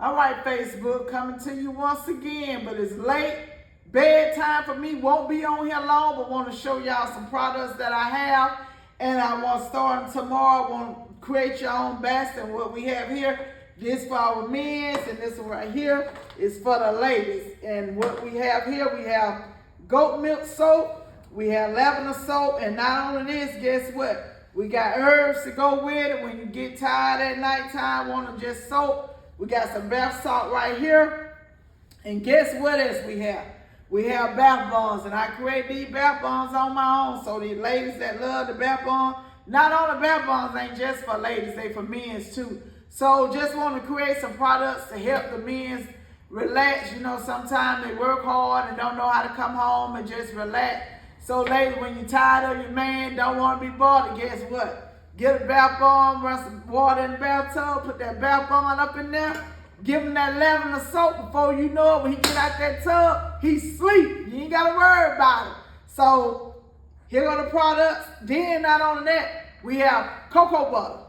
All right, Facebook, coming to you once again, but it's late. Bedtime for me. Won't be on here long, but want to show y'all some products that I have. And I want to start tomorrow. I want to create your own basket. And what we have here, this for our men's, and this one right here is for the ladies. And what we have here, we have goat milk soap, we have lavender soap, and not only this, guess what? We got herbs to go with it when you get tired at nighttime, want to just soak. We got some bath salt right here. And guess what else we have? We have bath bombs, and I create these bath bombs on my own. So these ladies that love the bath bomb, not all the bath bombs ain't just for ladies, they for men's too. So just want to create some products to help the men's relax. You know, sometimes they work hard and don't know how to come home and just relax. So ladies, when you're tired of your man, don't want to be bothered, guess what? Get a bath bomb, run some water in the bathtub, put that bath bomb up in there, give him that lavender soap. Before you know it, when he get out that tub, he sleep. You ain't got to worry about it. So here go the products. Then not only that, we have cocoa butter.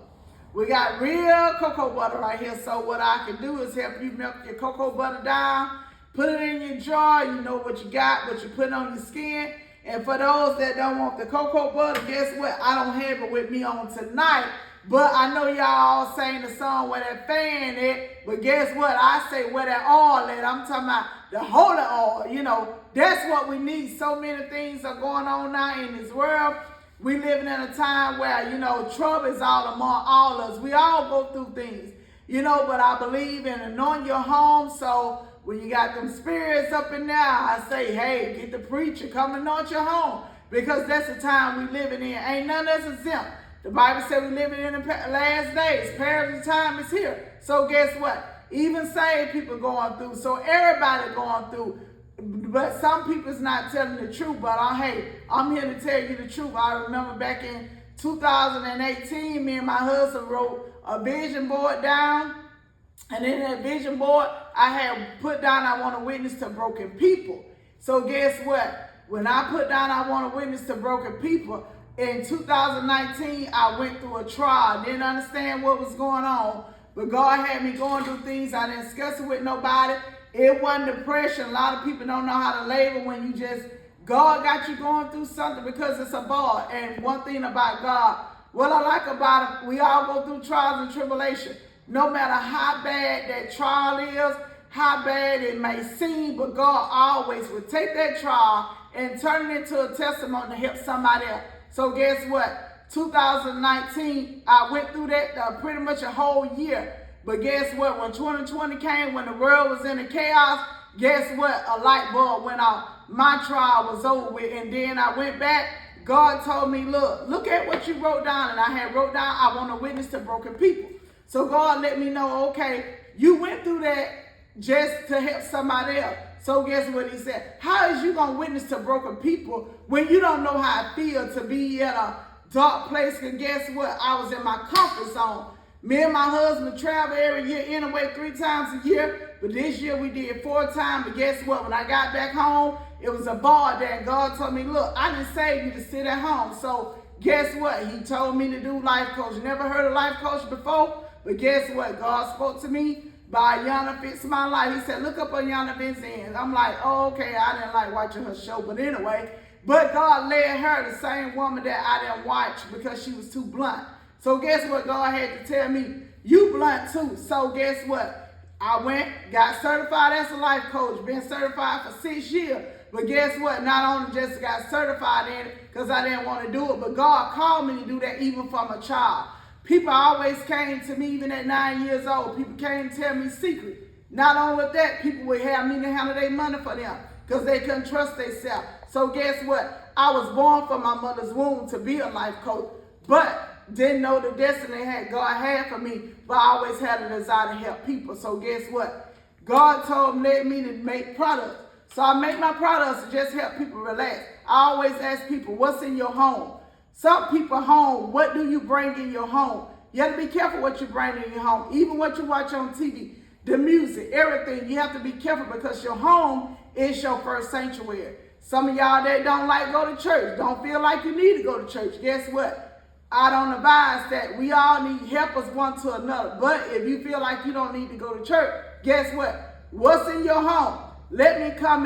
We got real cocoa butter right here. So what I can do is help you melt your cocoa butter down, put it in your jar. You know what you got, what you put on your skin. And for those that don't want the cocoa butter, guess what? I don't have it with me on tonight. But I know y'all all saying the song where that fan at. But guess what? I say where that oil at. I'm talking about the holy oil. You know, that's what we need. So many things are going on now in this world. We living in a time where, you know, trouble is all among all of us. We all go through things, you know, but I believe in anointing your home. So when you got them spirits up in there, I say, hey, get the preacher, come anoint your home. Because that's the time we living in. Ain't none that's exempt. The Bible said we living in the last days. Perilous time is here. So guess what? Even saved people going through. So everybody going through. But some people's not telling the truth. But hey, I'm here to tell you the truth. I remember back in 2018, me and my husband wrote a vision board down. And in that vision board, I had put down, I want to witness to broken people. So guess what? When I put down, I want to witness to broken people, in 2019, I went through a trial. Didn't understand what was going on. But God had me going through things. I didn't discuss it with nobody. It wasn't depression. A lot of people don't know how to label when you just, God got you going through something because it's a bar. And one thing about God, what I like about him, we all go through trials and tribulation. No matter how bad that trial is, how bad it may seem, but God always will take that trial and turn it into a testimony to help somebody else. So guess what? 2019, I went through that pretty much a whole year. But guess what? When 2020 came, when the world was in the chaos, guess what? A light bulb went off. My trial was over with. And then I went back. God told me, look at what you wrote down. And I had wrote down, I want to witness to broken people. So God let me know, okay, you went through that just to help somebody else. So guess what he said? How is you going to witness to broken people when you don't know how it feels to be in a dark place? And guess what? I was in my comfort zone. Me and my husband travel every year anyway 3 times a year. But this year we did 4 times. But guess what? When I got back home, it was a bar there. And God told me, look, I didn't save you to sit at home. So guess what? He told me to do life coach. Never heard of life coach before? But guess what? God spoke to me by Yana Fitz My Life. He said, look up on Yana Fitz ends. I'm like, oh, okay, I didn't like watching her show. But anyway, but God led her, the same woman that I didn't watch because she was too blunt. So guess what? God had to tell me, you blunt too. So guess what? I went, got certified as a life coach, been certified for 6 years. But guess what? Not only just got certified in it because I didn't want to do it, but God called me to do that even from a child. People always came to me, even at 9 years old. People came to tell me secrets. Not only that, people would have me to handle their money for them because they couldn't trust themselves. So guess what? I was born from my mother's womb to be a life coach, but didn't know the destiny God had for me, but I always had a desire to help people. So guess what? God led me to make products. So I make my products to just help people relax. I always ask people, what's in your home? Some people home, what do you bring in your home? You have to be careful what you bring in your home. Even what you watch on TV, the music, everything. You have to be careful because your home is your first sanctuary. Some of y'all that don't like go to church, don't feel like you need to go to church. Guess what? I don't advise that. We all need helpers one to another. But if you feel like you don't need to go to church, guess what? What's in your home? Let me come